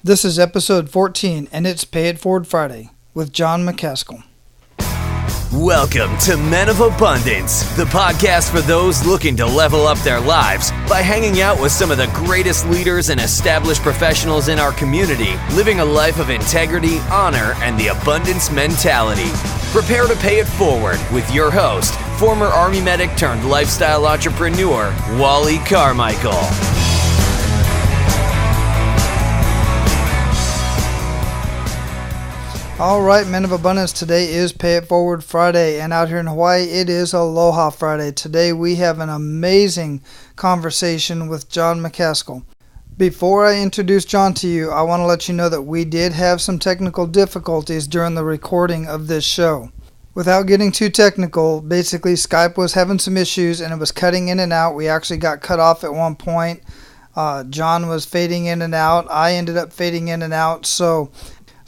This is episode 14, and it's Pay It Forward Friday with John McCaskill. Welcome to Men of Abundance, the podcast for those looking to level up their lives by hanging out with some of the greatest leaders and established professionals in our community, living a life of integrity, honor, and the abundance mentality. Prepare to pay it forward with your host, former Army medic turned lifestyle entrepreneur, Wally Carmichael. All right, Men of Abundance, today is Pay It Forward Friday, and out here in Hawaii, it is Aloha Friday. Today we have an amazing conversation with John McCaskill. Before I introduce John to you, I want to let you know that we did have some technical difficulties during the recording of this show. Without getting too technical, basically Skype was having some issues and it was cutting in and out. We actually got cut off at one point. John was fading in and out. I ended up fading in and out, So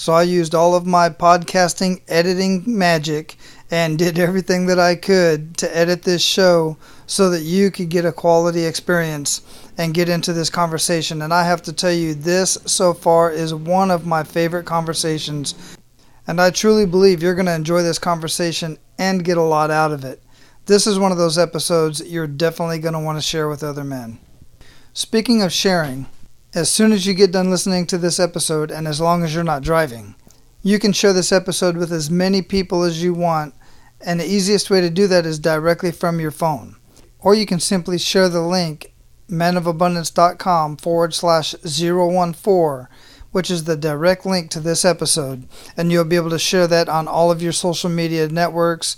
I used all of my podcasting editing magic and did everything that I could to edit this show so that you could get a quality experience and get into this conversation. And I have to tell you, this so far is one of my favorite conversations. And I truly believe you're going to enjoy this conversation and get a lot out of it. This is one of those episodes that you're definitely going to want to share with other men. Speaking of sharing, as soon as you get done listening to this episode, and as long as you're not driving, you can share this episode with as many people as you want, and the easiest way to do that is directly from your phone. Or you can simply share the link, menofabundance.com/014, which is the direct link to this episode, and you'll be able to share that on all of your social media networks,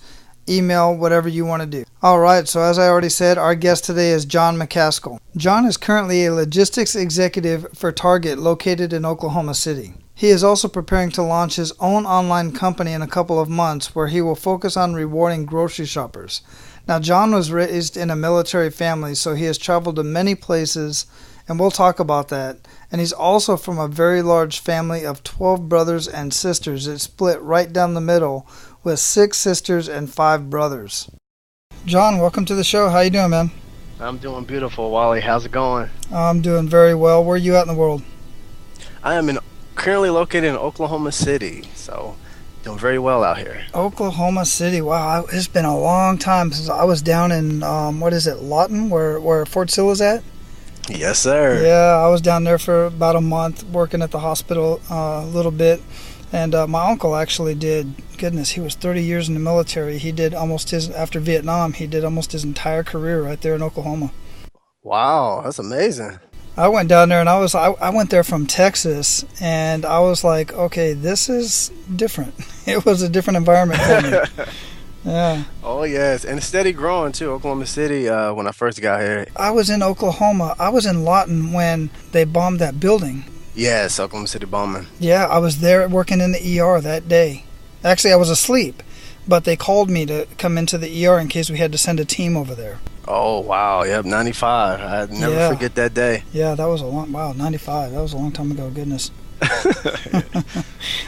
email, whatever you want to do. Alright, so as I already said, our guest today is John McCaskill. John is currently a logistics executive for Target located in Oklahoma City. He is also preparing to launch his own online company in a couple of months where he will focus on rewarding grocery shoppers. Now, John was raised in a military family, so he has traveled to many places, and we'll talk about that. And he's also from a very large family of 12 brothers and sisters. It's split right down the middle with 6 sisters and 5 brothers. John, welcome to the show. How you doing, man? I'm doing beautiful, Wally. How's it going? I'm doing very well. Where are you at in the world? I am currently located in Oklahoma City, so doing very well out here. Oklahoma City. Wow, it's been a long time since I was down in, Lawton, where Fort Sill is at? Yes, sir. Yeah, I was down there for about a month working at the hospital a little bit. And my uncle actually did, he was 30 years in the military. He did after Vietnam, he did almost his entire career right there in Oklahoma. Wow, that's amazing. I went down there and I went there from Texas, and I was like, okay, this is different. It was a different environment for me. Yeah. Oh, yes, and it's steady growing too, Oklahoma City, when I first got here. I was in Oklahoma. I was in Lawton when they bombed that building. Yes, Oklahoma City bombing. Yeah, I was there working in the ER that day. Actually, I was asleep, but they called me to come into the ER in case we had to send a team over there. Oh, wow. Yep, 95. I'd never forget that day. Yeah, that was 95. That was a long time ago, goodness.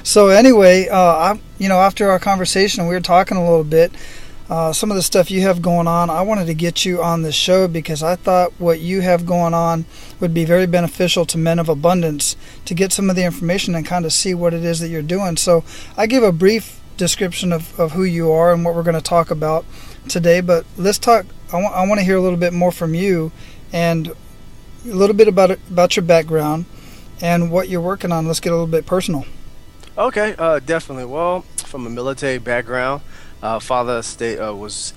So anyway, after our conversation, we were talking a little bit. Some of the stuff you have going on, I wanted to get you on the show because I thought what you have going on would be very beneficial to Men of Abundance to get some of the information and kind of see what it is that you're doing. So I give a brief description of who you are and what we're going to talk about today, but let's talk. I want to hear a little bit more from you and a little bit about your background and what you're working on. Let's get a little bit personal. Okay, definitely. Well, from a military background, father was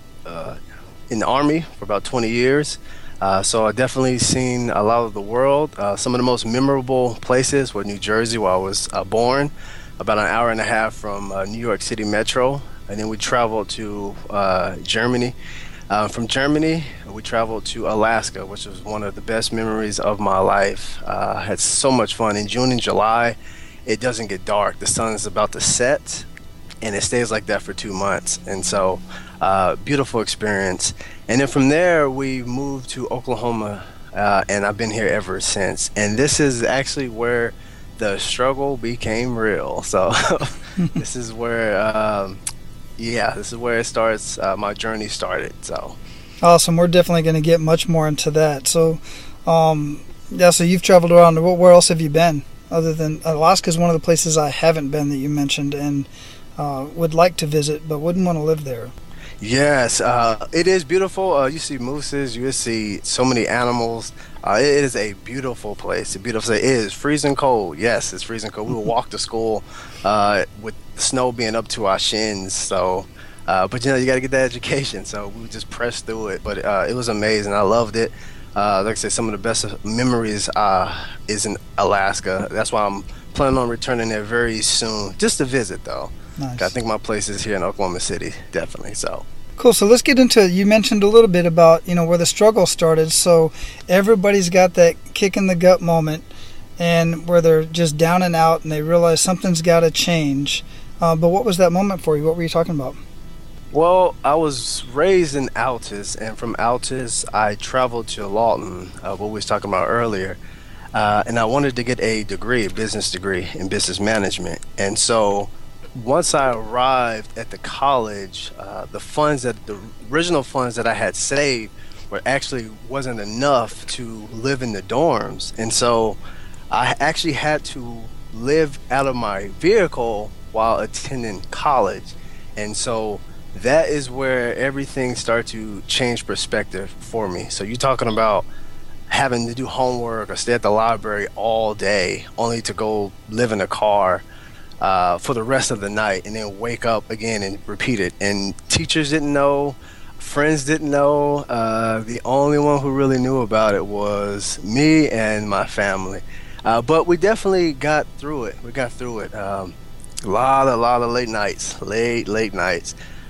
in the Army for about 20 years, so I definitely seen a lot of the world. Some of the most memorable places were New Jersey, where I was born, about an hour and a half from New York City Metro, and then we traveled to Germany. From Germany, we traveled to Alaska, which was one of the best memories of my life. I had so much fun. In June and July, it doesn't get dark. The sun is about to set, and it stays like that for 2 months. And so beautiful experience. And then from there we moved to Oklahoma, and I've been here ever since. And this is actually where the struggle became real. So this is where it starts. My journey started. So awesome. We're definitely going to get much more into that. So so you've traveled around. Where else have you been? other than Alaska is one of the places I haven't been that you mentioned and would like to visit, but wouldn't want to live there. Yes, it is beautiful. You see mooses, you see so many animals. It is a beautiful place. A beautiful place. It is freezing cold. Yes, it's freezing cold. We would walk to school with the snow being up to our shins. So, but you got to get that education. So we would just press through it. But it was amazing. I loved it. Like I said, some of the best memories is in Alaska. That's why I'm planning on returning there very soon, just to visit though. Nice. I think my place is here in Oklahoma City, definitely. So cool. So let's get into, you mentioned a little bit about, where the struggle started. So everybody's got that kick in the gut moment and where they're just down and out and they realize something's got to change. But what was that moment for you? What were you talking about? Well, I was raised in Altus, and from Altus I traveled to Lawton, what we was talking about earlier, and I wanted to get a business degree in business management. And so once I arrived at the college, the original funds that I had saved wasn't enough to live in the dorms. And so I actually had to live out of my vehicle while attending college. And so that is where everything started to change perspective for me. So you're talking about having to do homework or stay at the library all day only to go live in a car for the rest of the night and then wake up again and repeat it. And teachers didn't know, friends didn't know. The only one who really knew about it was me and my family. But we definitely got through it. A lot of late nights.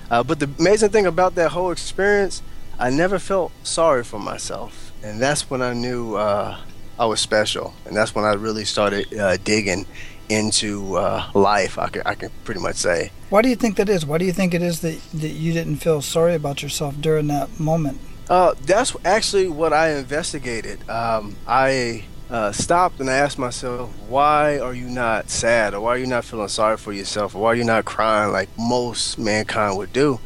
But the amazing thing about that whole experience, I never felt sorry for myself. And that's when I knew I was special. And that's when I really started digging into life, I can pretty much say. Why do you think that is? Why do you think it is that you didn't feel sorry about yourself during that moment? That's actually what I investigated. I stopped and I asked myself, why are you not sad? Or why are you not feeling sorry for yourself? Or why are you not crying like most mankind would do?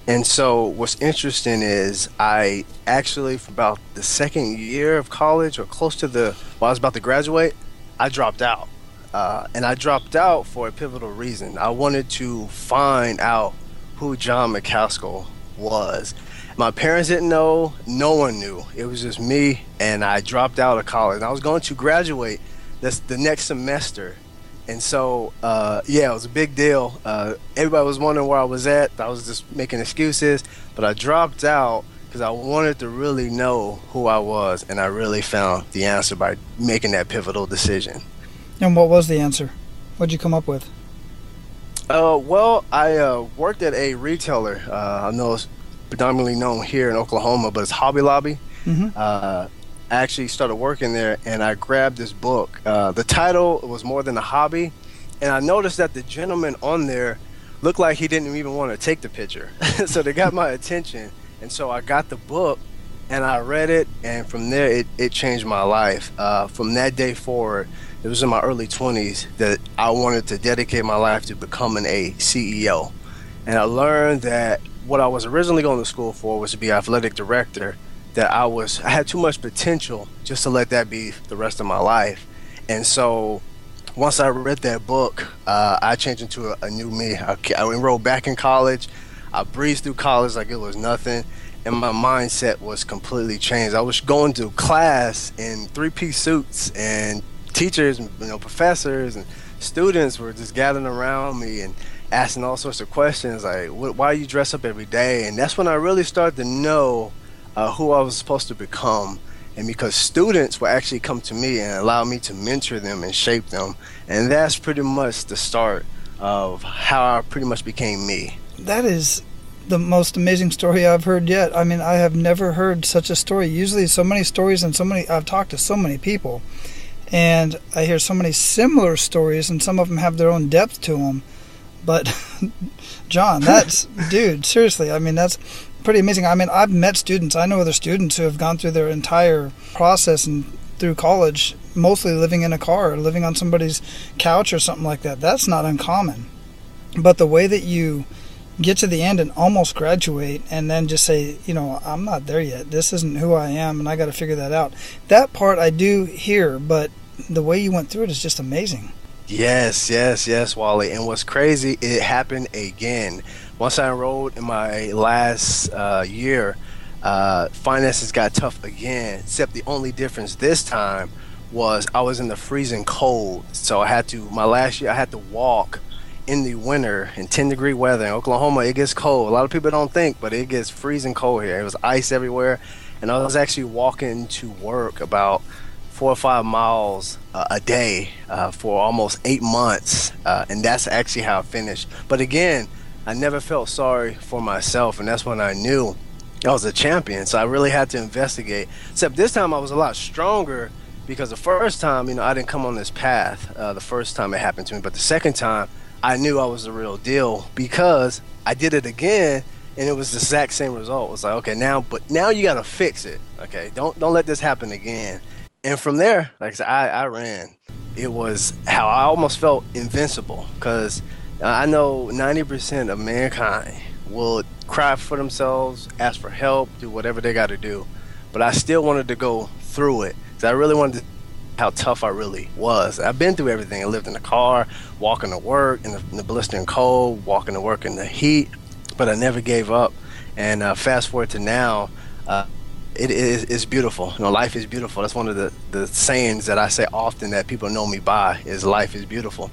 And so what's interesting is I actually, for about the second year of college or close to I was about to graduate, I dropped out. And I dropped out for a pivotal reason. I wanted to find out who John McCaskill was. My parents didn't know, no one knew. It was just me, and I dropped out of college. And I was going to graduate the next semester. And so, it was a big deal. Everybody was wondering where I was at. I was just making excuses, but I dropped out because I wanted to really know who I was, and I really found the answer by making that pivotal decision. And what was the answer? What'd you come up with? Well, I worked at a retailer. I know it's predominantly known here in Oklahoma, but it's Hobby Lobby. Mm-hmm. I actually started working there, and I grabbed this book. The title was More Than a Hobby, and I noticed that the gentleman on there looked like he didn't even want to take the picture. So they got my attention, and so I got the book, and I read it, and from there, it changed my life. From that day forward, it was in my early 20s that I wanted to dedicate my life to becoming a CEO. And I learned that what I was originally going to school for was to be athletic director, that I had too much potential just to let that be the rest of my life. And so once I read that book, I changed into a new me. I enrolled back in college. I breezed through college like it was nothing, and my mindset was completely changed. I was going to class in three-piece suits, and teachers, professors and students were just gathering around me and asking all sorts of questions like, why you dress up every day? And that's when I really started to know who I was supposed to become. And because students will actually come to me and allow me to mentor them and shape them. And that's pretty much the start of how I pretty much became me. That is the most amazing story I've heard yet. I mean, I have never heard such a story. Usually so many stories and I've talked to so many people, and I hear so many similar stories, and some of them have their own depth to them. But John, dude, seriously, I mean, that's pretty amazing. I mean, I've met students. I know other students who have gone through their entire process and through college, mostly living in a car or living on somebody's couch or something like that. That's not uncommon. But the way that you get to the end and almost graduate and then just say, I'm not there yet. This isn't who I am, and I got to figure that out. That part I do hear, but the way you went through it is just amazing. Yes, Wally. And what's crazy, it happened again. Once I enrolled in my last year, finances got tough again, except the only difference this time was I was in the freezing cold. So my last year, I had to walk in the winter in 10-degree weather. In Oklahoma, it gets cold. A lot of people don't think, but it gets freezing cold here. It was ice everywhere. And I was actually walking to work about 4 or 5 miles a day for almost 8 months. And that's actually how I finished. But again, I never felt sorry for myself. And that's when I knew I was a champion. So I really had to investigate. Except this time I was a lot stronger, because the first time, I didn't come on this path the first time it happened to me. But the second time, I knew I was the real deal, because I did it again and it was the exact same result. It was like, okay, now you got to fix it. Okay, don't let this happen again. And from there, like I said, I ran. It was how I almost felt invincible, because I know 90% of mankind will cry for themselves, ask for help, do whatever they got to do. But I still wanted to go through it, because I really wanted to how tough I really was. I've been through everything. I lived in a car, walking to work in the blistering cold, walking to work in the heat, but I never gave up. And fast forward to now, it's beautiful. Life is beautiful. That's one of the sayings that I say often that people know me by, is life is beautiful.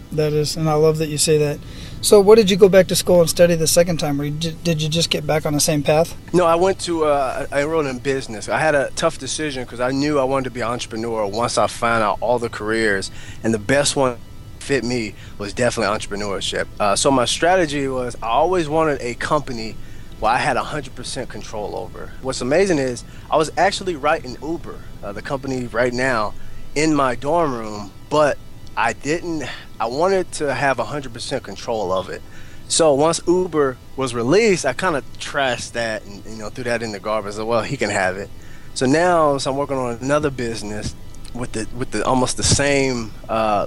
That is, and I love that you say that. So what did you go back to school and study the second time, or did you just get back on the same path? No, I went to, I enrolled in business. I had a tough decision, because I knew I wanted to be an entrepreneur once I found out all the careers, and the best one fit me was definitely entrepreneurship. So my strategy was, I always wanted a company where I had 100% control over. What's amazing is I was actually writing Uber, the company right now, in my dorm room, but I wanted to have 100% control of it. So once Uber was released, I kind of trashed that and threw that in the garbage. I said, well, he can have it. So now, I'm working on another business with the almost the same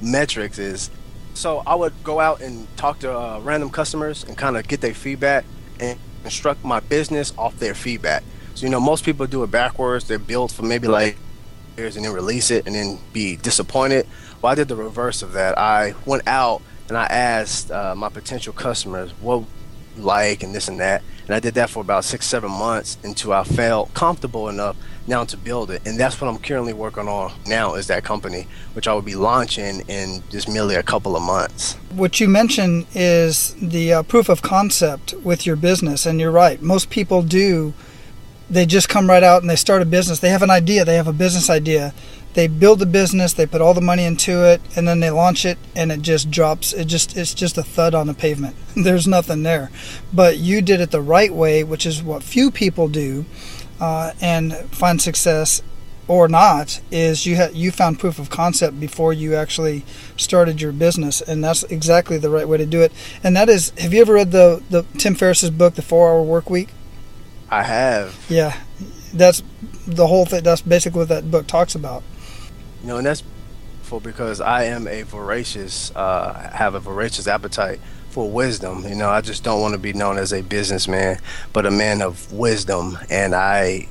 metrics. So I would go out and talk to random customers and kind of get their feedback and construct my business off their feedback. So most people do it backwards. They build for maybe like years and then release it and then be disappointed. Well, I did the reverse of that. I went out and I asked my potential customers what you like and this and that. And I did that for about 6-7 months until I felt comfortable enough now to build it. And that's what I'm currently working on now, is that company, which I will be launching in just merely a couple of months. What you mentioned is the proof of concept with your business. And you're right. Most people do. They just come right out and they start a business. They have an idea. They have a business idea. They build the business, they put all the money into it, and then they launch it, and it just drops. It's just a thud on the pavement. There's nothing there. But you did it the right way, which is what few people do, and find success or not, is you found proof of concept before you actually started your business, and that's exactly the right way to do it. And that is, have you ever read the Tim Ferriss's book, The 4-Hour Work Week? I have. Yeah, that's the whole thing. That's basically what that book talks about. And that's because I am have a voracious appetite for wisdom. I just don't want to be known as a businessman, but a man of wisdom. And I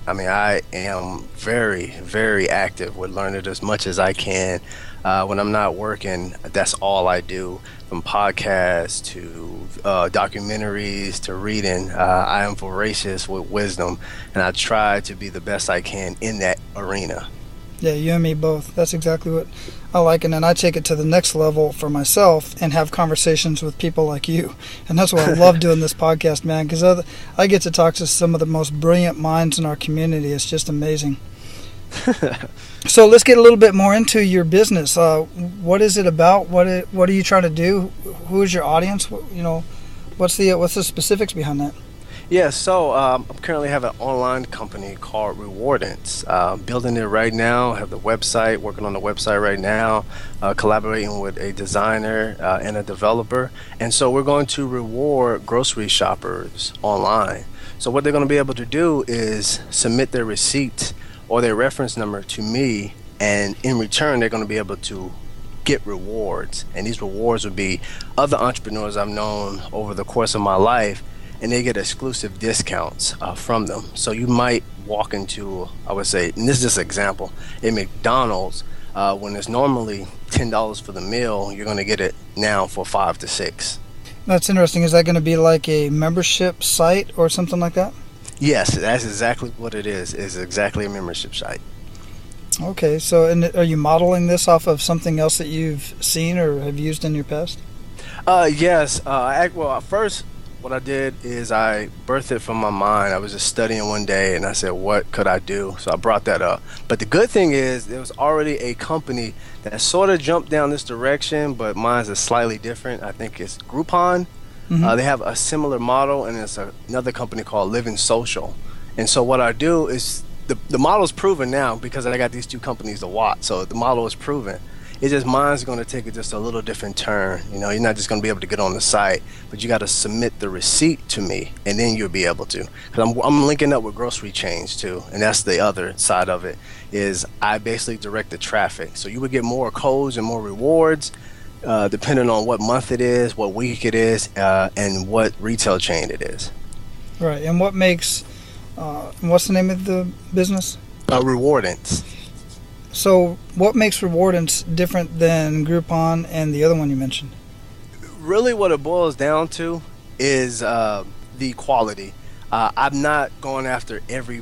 am very, very active with learning as much as I can. When I'm not working, that's all I do, from podcasts to documentaries to reading. I am voracious with wisdom, and I try to be the best I can in that arena. Yeah, you and me both. That's exactly what I like. And then I take it to the next level for myself and have conversations with people like you. And that's why I love doing this podcast, man, because I get to talk to some of the most brilliant minds in our community. It's just amazing. So let's get a little bit more into your business. What is it about? What are you trying to do? Who is your audience? What's the specifics behind that? Yeah, so I currently have an online company called Rewardance. Building it right now, have the website, working on the website right now, collaborating with a designer and a developer. And so we're going to reward grocery shoppers online. So what they're going to be able to do is submit their receipt or their reference number to me, and in return, they're going to be able to get rewards. And these rewards would be other entrepreneurs I've known over the course of my life, and they get exclusive discounts from them. So you might walk into, I would say, and this is just an example, a McDonald's, When it's normally $10 for the meal, you're going to get it now for 5 to 6. That's interesting. Is that going to be like a membership site or something like that? Yes, that's exactly what it is. It's exactly a membership site. Okay, so and are you modeling this off of something else that you've seen or have used in your past? Yes. Well, first, what I did is I birthed it from my mind. I was just studying one day, and I said, what could I do? So I brought that up. But the good thing is there was already a company that sort of jumped down this direction, but mine's is slightly different. I think it's Groupon. They have a similar model, and it's another company called Living Social. And so what I do is the model is proven now because I got these two companies to watch. So the model is proven. It's just mine's going to take it just a little different turn. You know, you're not just going to be able to get on the site, but you got to submit the receipt to me, and then you'll be able to. Because I'm linking up with grocery chains too, and that's the other side of it. Is I basically direct the traffic, so you would get more codes and more rewards, depending on what month it is, what week it is, and what retail chain it is. Right. And what makes what's the name of the business? Rewardance. So what makes Rewardance different than Groupon and the other one you mentioned? Really what it boils down to is the quality. I'm not going after every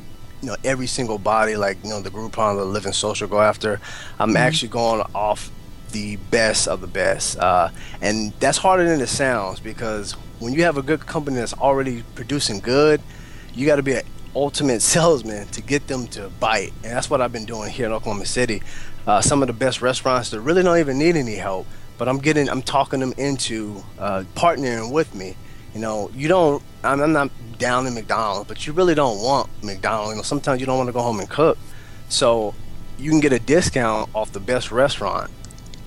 single body like the Groupon or the Living Social go after. I'm actually going off the best of the best. And that's harder than it sounds, because when you have a good company that's already producing good, you got to be an ultimate salesman to get them to bite. And that's what I've been doing here in Oklahoma City. Some of the best restaurants that really don't even need any help, but I'm talking them into partnering with me. I'm not down in McDonald's, but you really don't want McDonald's. Sometimes you don't want to go home and cook, so you can get a discount off the best restaurant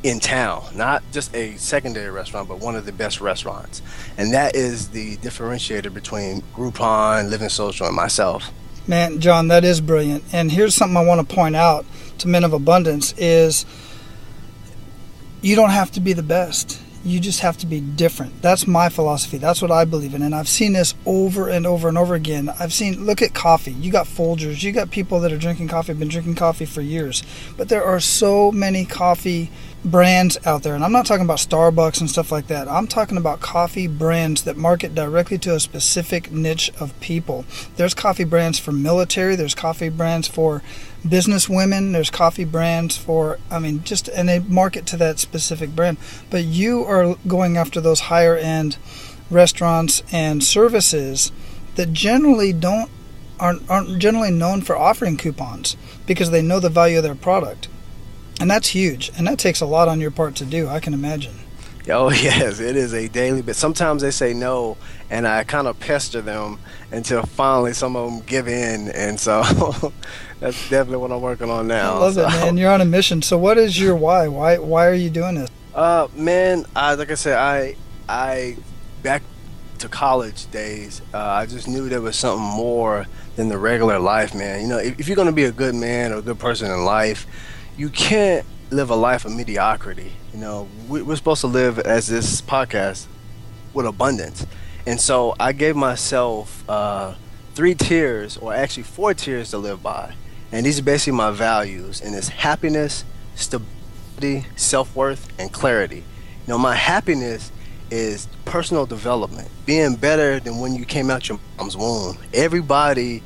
in town, not just a secondary restaurant, but one of the best restaurants. And that is the differentiator between Groupon, Living Social, and myself. Man, John, that is brilliant. And here's something I want to point out to Men of Abundance is you don't have to be the best. You just have to be different. That's my philosophy. That's what I believe in. And I've seen this over and over and over again. Look at coffee. You got Folgers. You got people that are drinking coffee, have been drinking coffee for years. But there are so many coffee brands out there. And I'm not talking about Starbucks and stuff like that. I'm talking about coffee brands that market directly to a specific niche of people. There's coffee brands for military. There's coffee brands for business women. There's coffee brands for, and they market to that specific brand. But you are going after those higher end restaurants and services that generally aren't generally known for offering coupons because they know the value of their product. And that's huge. And that takes a lot on your part to do, I can imagine. Oh, yes, it is a daily, but sometimes they say no, and I kind of pester them until finally some of them give in. And so that's definitely what I'm working on now. I love it, man. You're on a mission. So what is your why? Why are you doing this? Man, like I said, I back to college days, I just knew there was something more than the regular life, man. If you're going to be a good man or a good person in life, you can't live a life of mediocrity. We're supposed to live, as this podcast, with abundance. And so I gave myself 3 tiers, or actually 4 tiers to live by. And these are basically my values. And it's happiness, stability, self-worth, and clarity. My happiness is personal development, being better than when you came out your mom's womb. Everybody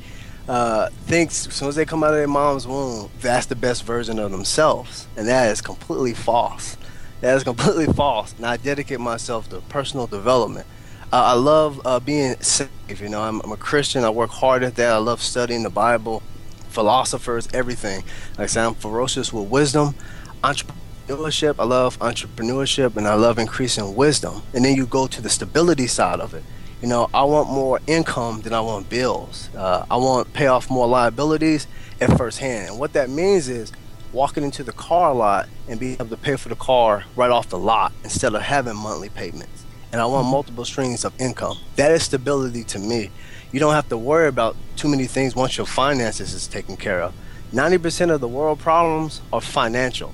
thinks as soon as they come out of their mom's womb, that's the best version of themselves. And that is completely false. That is completely false. And I dedicate myself to personal development. I love being safe. I'm a Christian. I work hard at that. I love studying the Bible, philosophers, everything. Like I said, I'm ferocious with wisdom, entrepreneurship. I love entrepreneurship, and I love increasing wisdom. And then you go to the stability side of it. I want more income than I want bills. I want to pay off more liabilities at first hand. And what that means is walking into the car lot and being able to pay for the car right off the lot instead of having monthly payments. And I want multiple streams of income. That is stability to me. You don't have to worry about too many things once your finances is taken care of. 90% of the world problems are financial.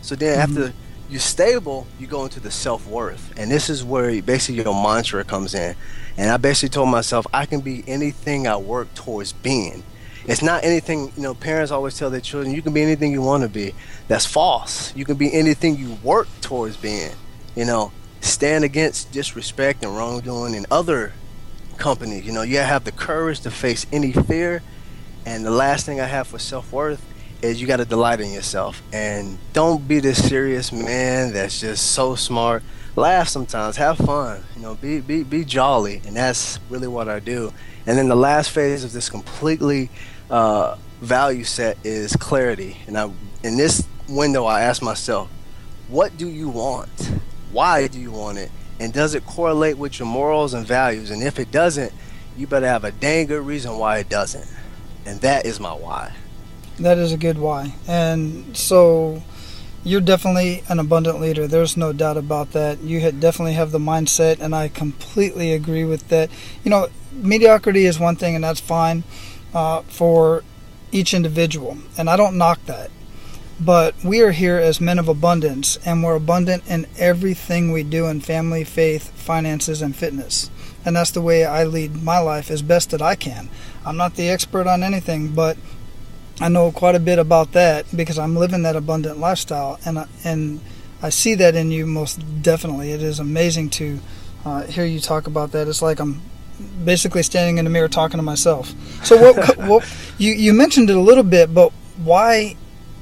So then after you're stable, you go into the self-worth. And this is where basically your mantra comes in. And I basically told myself I can be anything I work towards being. It's not anything, parents always tell their children, you can be anything you want to be. That's false. You can be anything you work towards being. Stand against disrespect and wrongdoing in other companies. You have the courage to face any fear. And the last thing I have for self-worth is you got to delight in yourself. And don't be this serious man that's just so smart. Laugh sometimes, have fun, be jolly, and that's really what I do. And then the last phase of this completely value set is clarity. And in this window, I ask myself, what do you want? Why do you want it? And does it correlate with your morals and values? And if it doesn't, you better have a dang good reason why it doesn't. And that is my why. That is a good why. And so you're definitely an abundant leader. There's no doubt about that. You definitely have the mindset, and I completely agree with that. Mediocrity is one thing, and that's fine for each individual, and I don't knock that. But we are here as men of abundance, and we're abundant in everything we do in family, faith, finances, and fitness. And that's the way I lead my life as best that I can. I'm not the expert on anything, but I know quite a bit about that because I'm living that abundant lifestyle, and I see that in you most definitely. It is amazing to hear you talk about that. It's like I'm basically standing in the mirror talking to myself. So what you mentioned it a little bit, but why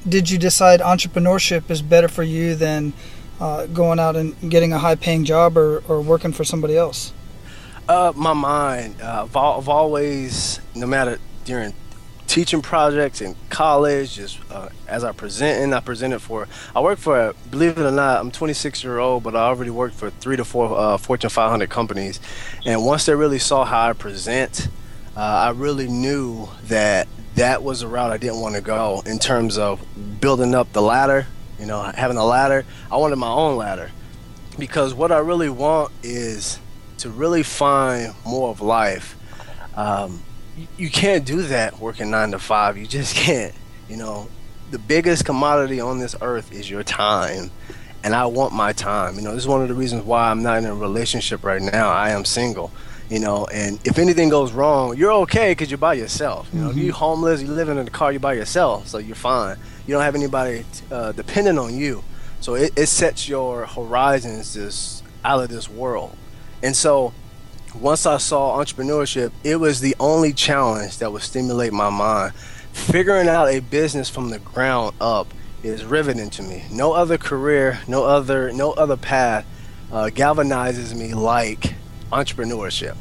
did you decide entrepreneurship is better for you than going out and getting a high-paying job or working for somebody else? My mind, I've always, no matter during teaching projects in college, just as I work for, believe it or not, I'm 26-year-old, but I already worked for 3 to 4 Fortune 500 companies. And once they really saw how I present, I really knew that was a route I didn't want to go in terms of building up the ladder, having a ladder. I wanted my own ladder, because what I really want is to really find more of life. You can't do that working 9 to 5. You just can't. The biggest commodity on this earth is your time, and I want my time. This is one of the reasons why I'm not in a relationship right now. I am single. And if anything goes wrong, you're okay because you're by yourself. If you're homeless, you're living in the car, you're by yourself, so you're fine. You don't have anybody dependent on you. So it sets your horizons just out of this world. And so once I saw entrepreneurship, it was the only challenge that would stimulate my mind. Figuring out a business from the ground up is riveting to me. No other career, no other path galvanizes me like entrepreneurship.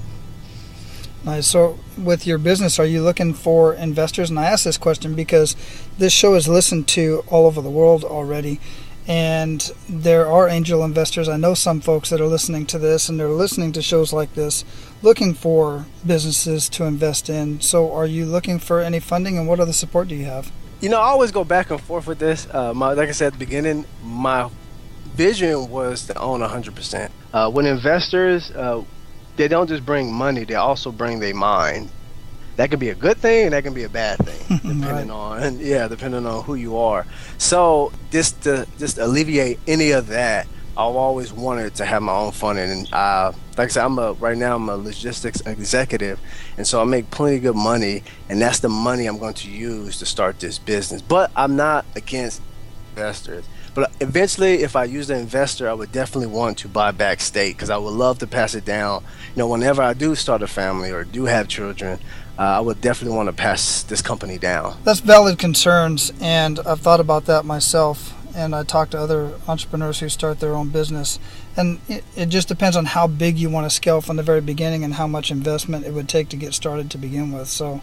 Nice. So with your business, are you looking for investors? And I ask this question because this show is listened to all over the world already, and there are angel investors. I know some folks that are listening to this, and they're listening to shows like this looking for businesses to invest in. So are you looking for any funding, and what other support do you have? I always go back and forth with this. Like I said at the beginning, my vision was to own 100%. When investors, they don't just bring money, they also bring their mind. That can be a good thing, and that can be a bad thing, depending on who you are. So just to alleviate any of that, I've always wanted to have my own funding. And like I said, right now I'm a logistics executive, and so I make plenty of good money, and that's the money I'm going to use to start this business. But I'm not against investors. But eventually, if I use an investor, I would definitely want to buy back stake, because I would love to pass it down. Whenever I do start a family or do have children, I would definitely want to pass this company down. That's valid concerns, and I've thought about that myself. And I talk to other entrepreneurs who start their own business. And it just depends on how big you want to scale from the very beginning and how much investment it would take to get started to begin with. So,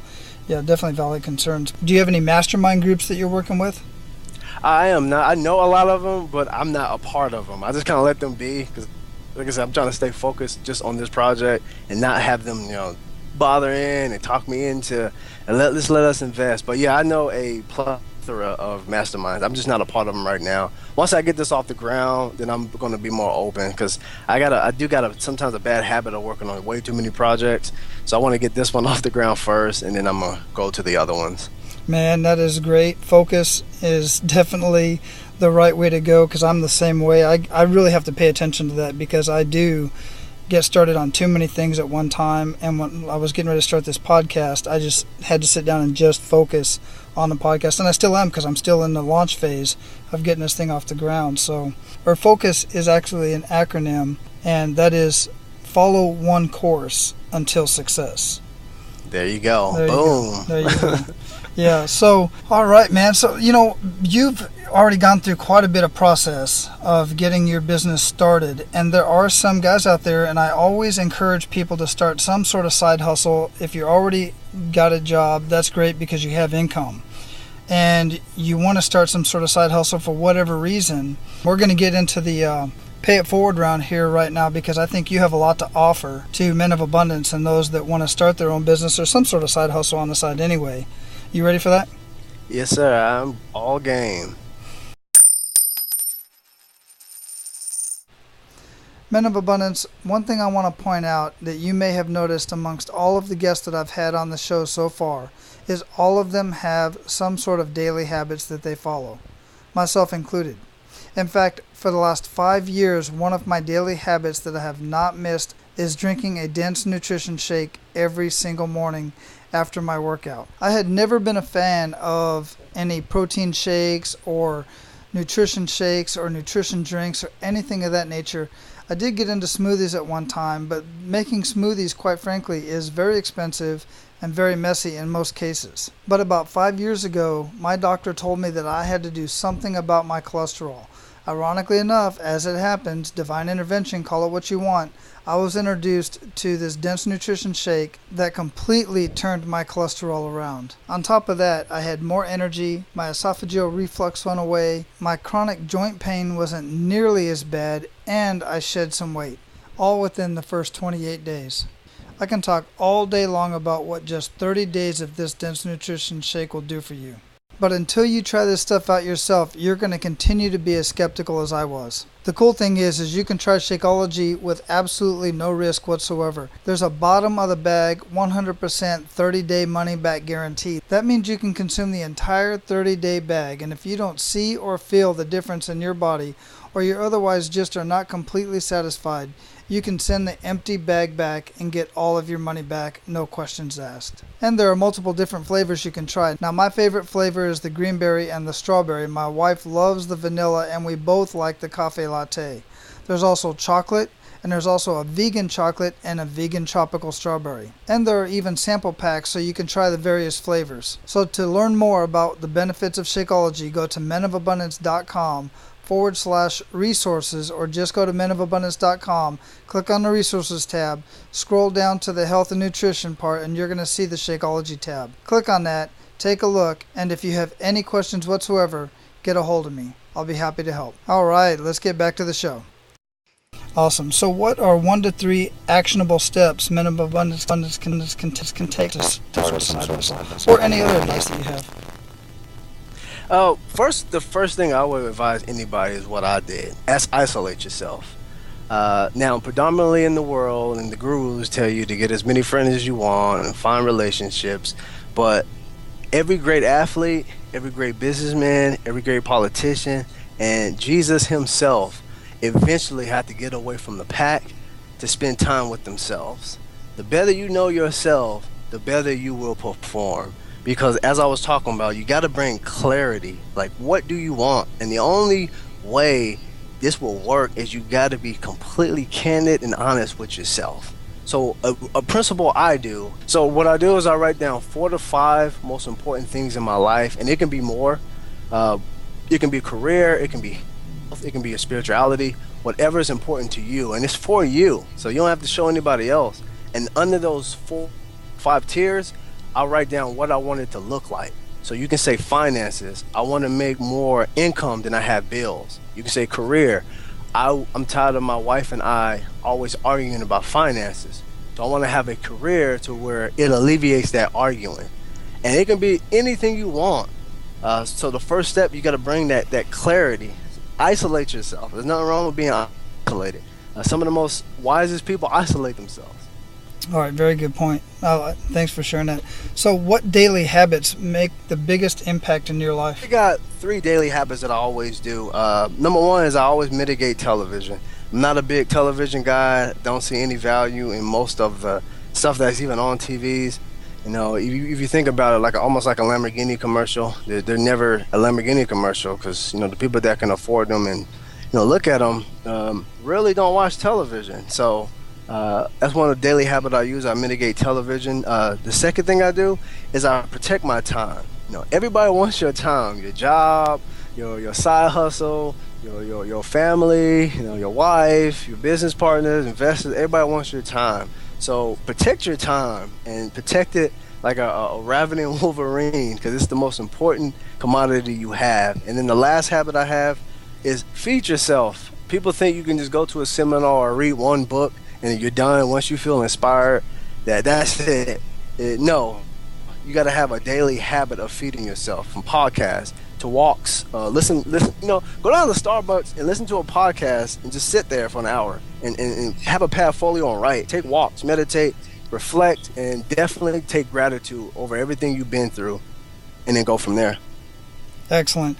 yeah, definitely valid concerns. Do you have any mastermind groups that you're working with? I am not. I know a lot of them, but I'm not a part of them. I just kind of let them be, because, like I said, I'm trying to stay focused just on this project and not have them, bother in and talk me into, and let us invest. But yeah, I know a plethora of masterminds. I'm just not a part of them right now. Once I get this off the ground, then I'm going to be more open, because I do got sometimes a bad habit of working on way too many projects. So I want to get this one off the ground first, and then I'm going to go to the other ones. Man, that is great. Focus is definitely the right way to go, because I'm the same way. I really have to pay attention to that, because I do get started on too many things at one time. And when I was getting ready to start this podcast, I just had to sit down and just focus on the podcast. And I still am, because I'm still in the launch phase of getting this thing off the ground. So our focus is actually an acronym, and that is follow one course until success. There you go. Boom. There you go. Yeah, so, all right, man. So, you've already gone through quite a bit of process of getting your business started. And there are some guys out there, and I always encourage people to start some sort of side hustle. If you already got a job, that's great because you have income. And you want to start some sort of side hustle for whatever reason. We're going to get into the pay it forward round here right now, because I think you have a lot to offer to men of abundance and those that want to start their own business or some sort of side hustle on the side anyway. You ready for that? Yes, sir. I'm all game. Men of abundance, one thing I want to point out that you may have noticed amongst all of the guests that I've had on the show so far is all of them have some sort of daily habits that they follow, myself included. In fact, for the last 5 years, one of my daily habits that I have not missed is drinking a dense nutrition shake every single morning after my workout. I had never been a fan of any protein shakes or nutrition drinks or anything of that nature. I did get into smoothies at one time, but making smoothies, quite frankly, is very expensive and very messy in most cases. But about 5 years ago, my doctor told me that I had to do something about my cholesterol. Ironically enough, as it happens, divine intervention, call it what you want, I was introduced to this dense nutrition shake that completely turned my cholesterol around. On top of that, I had more energy, my esophageal reflux went away, my chronic joint pain wasn't nearly as bad, and I shed some weight, all within the first 28 days. I can talk all day long about what just 30 days of this dense nutrition shake will do for you. But until you try this stuff out yourself, you're going to continue to be as skeptical as I was. The cool thing is you can try Shakeology with absolutely no risk whatsoever. There's a bottom of the bag, 100% 30-day money-back guarantee. That means you can consume the entire 30-day bag, and if you don't see or feel the difference in your body, or you otherwise just are not completely satisfied, you can send the empty bag back and get all of your money back, no questions asked. And there are multiple different flavors you can try. Now, my favorite flavor is the greenberry and the strawberry. My wife loves the vanilla, and we both like the cafe latte. There's also chocolate, and there's also a vegan chocolate and a vegan tropical strawberry. And there are even sample packs so you can try the various flavors. So to learn more about the benefits of Shakeology, go to menofabundance.com/resources, or just go to menofabundance.com, click on the resources tab, scroll down to the health and nutrition part, and you're going to see the Shakeology tab. Click on that, take a look, and if you have any questions whatsoever, get a hold of me. I'll be happy to help. All right, let's get back to the show. Awesome. So what are 1 to 3 actionable steps men of abundance can take to start a side hustle, or any other advice that you have? The first thing I would advise anybody is what I did. Isolate yourself. Now, predominantly in the world, and the gurus tell you to get as many friends as you want and find relationships, but every great athlete, every great businessman, every great politician, and Jesus himself eventually had to get away from the pack to spend time with themselves. The better you know yourself, the better you will perform. Because as I was talking about, you got to bring clarity. Like, what do you want? And the only way this will work is you got to be completely candid and honest with yourself. So a principle I do. So what I do is I write down 4 to 5 most important things in my life. And it can be more. It can be career. It can be health. It can be your spirituality. Whatever is important to you. And it's for you. So you don't have to show anybody else. And under those 4, 5 tiers, I'll write down what I want it to look like. So you can say finances. I want to make more income than I have bills. You can say career. I'm tired of my wife and I always arguing about finances. So I want to have a career to where it alleviates that arguing. And it can be anything you want. So the first step, you got to bring that clarity. Isolate yourself. There's nothing wrong with being isolated. Some of the most wisest people isolate themselves. All right, very good point. Thanks for sharing that. So what daily habits make the biggest impact in your life? I got 3 daily habits that I always do. Number 1 is I always mitigate television. I'm not a big television guy. Don't see any value in most of the stuff that's even on TVs. You know, if you think about it, like almost like a Lamborghini commercial, they're never a Lamborghini commercial because, you know, the people that can afford them and, you know, look at them really don't watch television. So that's one of the daily habits I use. I mitigate television. The second thing I do is I protect my time. You know, everybody wants your time, your job, your side hustle, your family, you know, your wife, your business partners, investors. Everybody wants your time. So protect your time and protect it like a ravening wolverine, because it's the most important commodity you have. And then the last habit I have is feed yourself. People think you can just go to a seminar or read one book and you're done. Once you feel inspired, that's it. No, you got to have a daily habit of feeding yourself, from podcasts to walks. Listen, you know, go down to Starbucks and listen to a podcast and just sit there for an hour and have a portfolio and write. Take walks, meditate, reflect, and definitely take gratitude over everything you've been through, and then go from there. Excellent.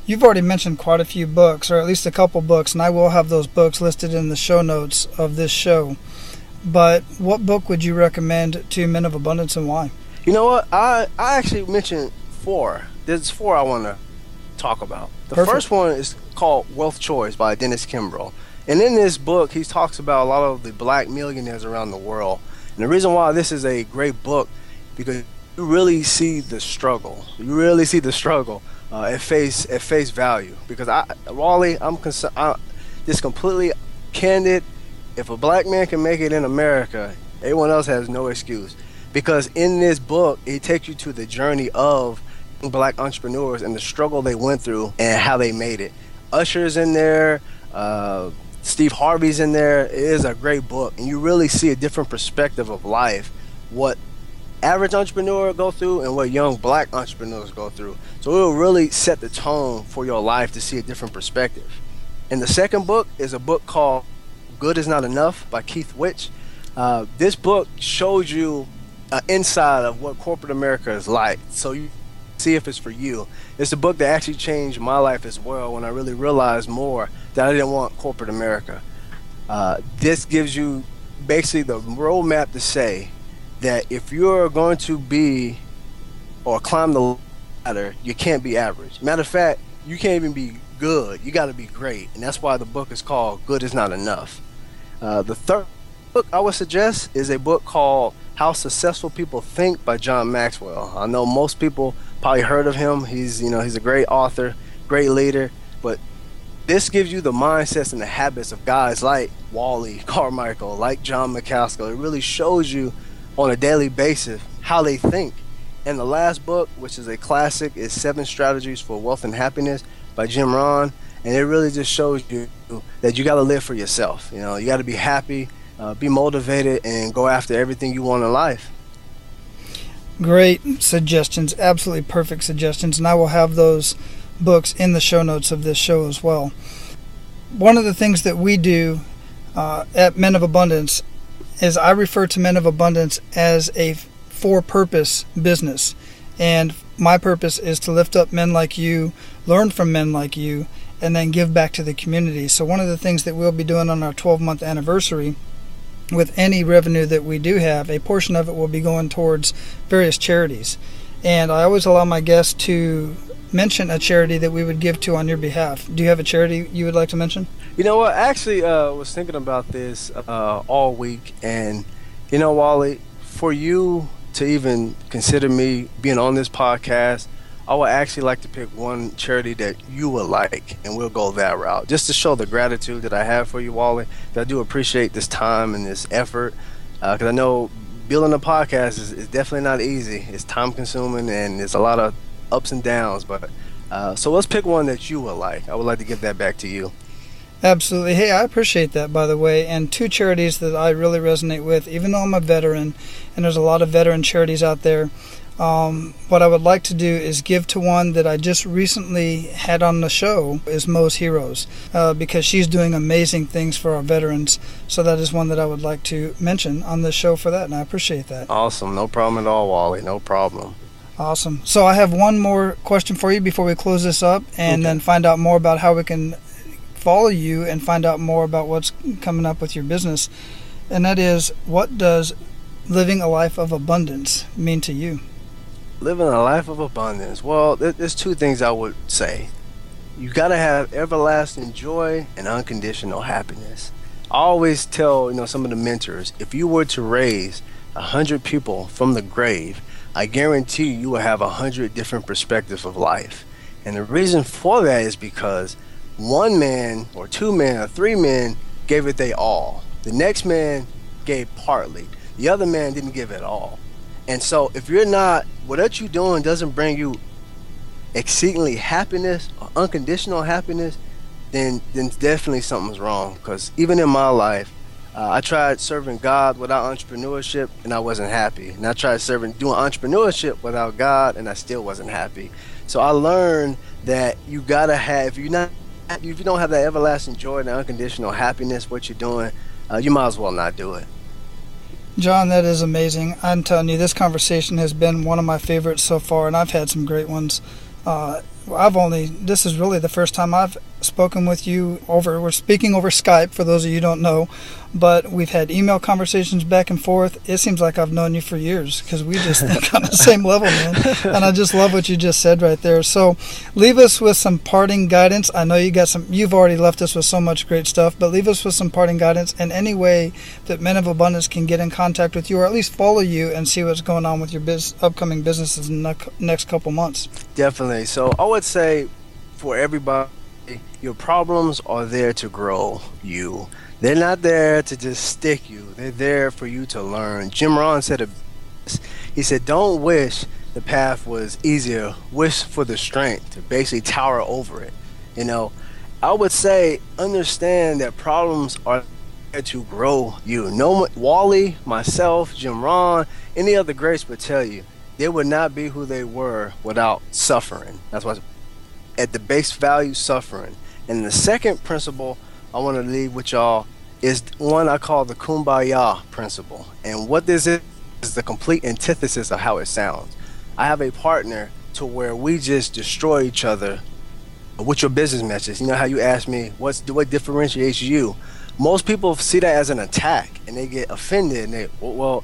You've already mentioned quite a few books, or at least a couple books, and I will have those books listed in the show notes of this show. But what book would you recommend to Men of Abundance, and why? You know what? I actually mentioned 4. There's 4 I want to talk about. The Perfect. First one is called Wealth Choice by Dennis Kimbro. And in this book, he talks about a lot of the black millionaires around the world. And the reason why this is a great book, because you really see the struggle. You really see the struggle at face value. Because Wally, I'm just completely candid. If a black man can make it in America, everyone else has no excuse. Because in this book, it takes you to the journey of black entrepreneurs and the struggle they went through and how they made it. Usher's in there, Steve Harvey's in there. It is a great book, and you really see a different perspective of life, what average entrepreneur go through and what young black entrepreneurs go through. So it will really set the tone for your life to see a different perspective. And the second book is a book called Good Is Not Enough by Keith Witch. This book shows you inside of what corporate America is like, so you see if it's for you. It's a book that actually changed my life as well, when I really realized more that I didn't want corporate America. This gives you basically the roadmap to say that if you're going to be or climb the ladder, you can't be average. Matter of fact, you can't even be good. You got to be great, and that's why the book is called Good Is Not Enough. The third book I would suggest is a book called How Successful People Think by John Maxwell. I know most people probably heard of him. He's a great author, great leader, but this gives you the mindsets and the habits of guys like Wally Carmichael, like John McCaskill. It really shows you on a daily basis how they think. And the last book, which is a classic, is 7 Strategies for Wealth and Happiness by Jim Rohn. And it really just shows you that you got to live for yourself. You know, you got to be happy, be motivated, and go after everything you want in life. Great suggestions, absolutely perfect suggestions, and I will have those books in the show notes of this show as well. One of the things that we do at Men of Abundance is I refer to Men of Abundance as a for-purpose business, and my purpose is to lift up men like you, learn from men like you, and then give back to the community. So one of the things that we'll be doing on our 12-month anniversary, with any revenue that we do have, a portion of it will be going towards various charities. And I always allow my guests to mention a charity that we would give to on your behalf. Do you have a charity you would like to mention? You know what? I actually was thinking about this all week. And, you know, Wally, for you to even consider me being on this podcast, I would actually like to pick one charity that you would like, and we'll go that route, just to show the gratitude that I have for you, Wally. I do appreciate this time and this effort, because I know building a podcast is definitely not easy. It's time consuming, and there's a lot of ups and downs, but so let's pick one that you would like. I would like to give that back to you. Absolutely. Hey, I appreciate that, by the way. And 2 charities that I really resonate with, even though I'm a veteran, and there's a lot of veteran charities out there, what I would like to do is give to one that I just recently had on the show, is Mo's Heroes, because she's doing amazing things for our veterans. So that is one that I would like to mention on the show for that, and I appreciate that. Awesome. No problem at all, Wally. No problem. Awesome. So I have one more question for you before we close this up, and then find out more about how we can follow you and find out more about what's coming up with your business. And that is, what does living a life of abundance mean to you? Living a life of abundance. Well, there's two things I would say. You got to have everlasting joy and unconditional happiness. I always tell, some of the mentors, if you were to raise 100 people from the grave, I guarantee you will have 100 different perspectives of life. And the reason for that is because one man or two men or three men gave it they all. The next man gave partly. The other man didn't give it all. And so if you're not, what you're doing doesn't bring you exceedingly happiness or unconditional happiness, then definitely something's wrong. Because even in my life, I tried serving God without entrepreneurship and I wasn't happy. And I tried doing entrepreneurship without God and I still wasn't happy. So I learned that you gotta have, if you don't have that everlasting joy and unconditional happiness, what you're doing, you might as well not do it. John, that is amazing. I'm telling you, this conversation has been one of my favorites so far, and I've had some great ones. This is really the first time I've spoken with you we're speaking over Skype, for those of you who don't know, but we've had email conversations back and forth. It seems like I've known you for years because we just think on the same level, man. And I just love what you just said right there. So leave us with some parting guidance. I know you've already left us with so much great stuff, but leave us with some parting guidance and any way that Men of Abundance can get in contact with you, or at least follow you and see what's going on with your upcoming businesses in the next couple months. Definitely. So I would say for everybody, your problems are there to grow you. They're not there to just stick you. They're there for you to learn. Jim Rohn said he said, don't wish the path was easier. Wish for the strength to basically tower over it. I would say understand that problems are there to grow you. Wally, myself, Jim Rohn, any other greats would tell you they would not be who they were without suffering. That's why at the base value, suffering. And the second principle I want to leave with y'all is one I call the kumbaya principle. And what this is the complete antithesis of how it sounds. I have a partner to where we just destroy each other with your business message. You know how you asked me, what differentiates you? Most people see that as an attack and they get offended and they, well,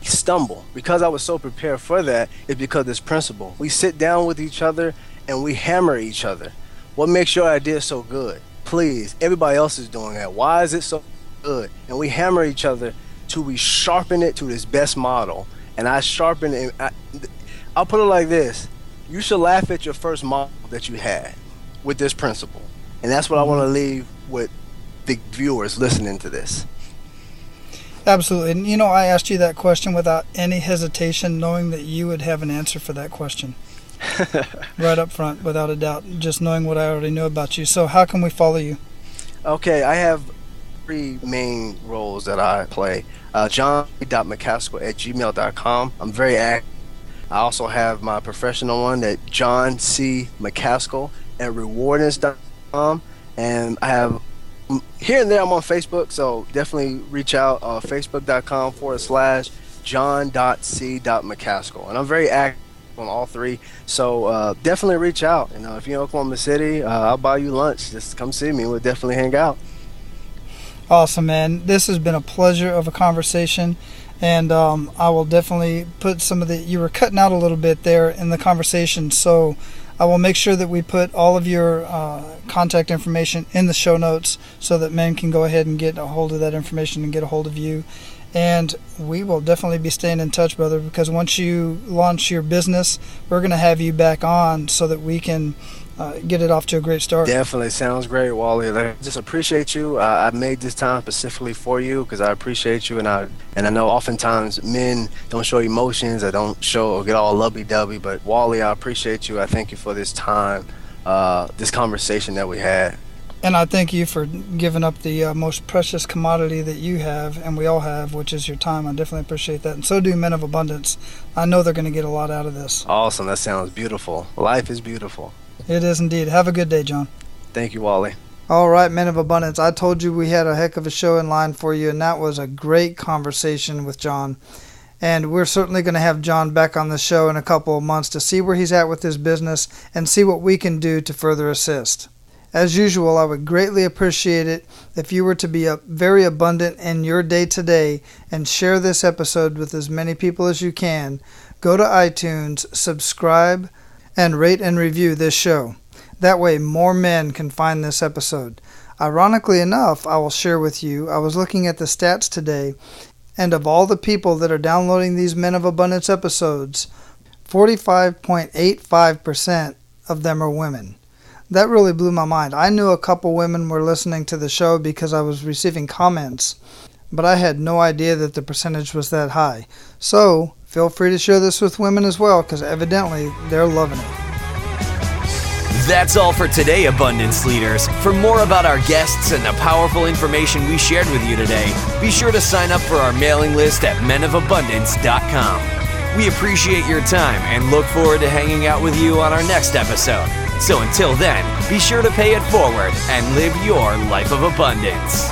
stumble. Because I was so prepared for that, it's because of this principle. We sit down with each other and we hammer each other. What makes your idea so good? Please, everybody else is doing that. Why is it so good? And we hammer each other till we sharpen it to this best model. And I sharpen it. I'll put it like this. You should laugh at your first model that you had with this principle. And that's what I want to leave with the viewers listening to this. Absolutely. And I asked you that question without any hesitation, knowing that you would have an answer for that question. Right up front, without a doubt, just knowing what I already know about you. So how can we follow you? Okay, I have three main roles that I play. John.McCaskill@gmail.com. I'm very active. I also have my professional one at John C. McCaskill @rewardness.com. And I have here and there I'm on Facebook, so definitely reach out facebook.com/john.c.mccaskill. And I'm very active on all three, so definitely reach out. If you're in Oklahoma City, I'll buy you lunch. Just come see me. We'll definitely hang out. Awesome, man. This has been a pleasure of a conversation, and I will definitely put you were cutting out a little bit there in the conversation, so I will make sure that we put all of your contact information in the show notes so that men can go ahead and get a hold of that information and get a hold of you. And we will definitely be staying in touch, brother, because once you launch your business, we're going to have you back on so that we can get it off to a great start. Definitely. Sounds great, Wally. I just appreciate you. I made this time specifically for you because I appreciate you. And I know oftentimes men don't show emotions. I don't show or get all lovey-dovey. But, Wally, I appreciate you. I thank you for this time, this conversation that we had. And I thank you for giving up the most precious commodity that you have, and we all have, which is your time. I definitely appreciate that. And so do Men of Abundance. I know they're going to get a lot out of this. Awesome. That sounds beautiful. Life is beautiful. It is indeed. Have a good day, John. Thank you, Wally. All right, Men of Abundance. I told you we had a heck of a show in line for you, and that was a great conversation with John. And we're certainly going to have John back on the show in a couple of months to see where he's at with his business and see what we can do to further assist. As usual, I would greatly appreciate it if you were to be very abundant in your day-to-day and share this episode with as many people as you can. Go to iTunes, subscribe, and rate and review this show. That way more men can find this episode. Ironically enough, I will share with you, I was looking at the stats today, and of all the people that are downloading these Men of Abundance episodes, 45.85% of them are women. That really blew my mind. I knew a couple women were listening to the show because I was receiving comments, but I had no idea that the percentage was that high. So, feel free to share this with women as well, because evidently they're loving it. That's all for today, Abundance Leaders. For more about our guests and the powerful information we shared with you today, be sure to sign up for our mailing list at menofabundance.com. We appreciate your time and look forward to hanging out with you on our next episode. So until then, be sure to pay it forward and live your life of abundance.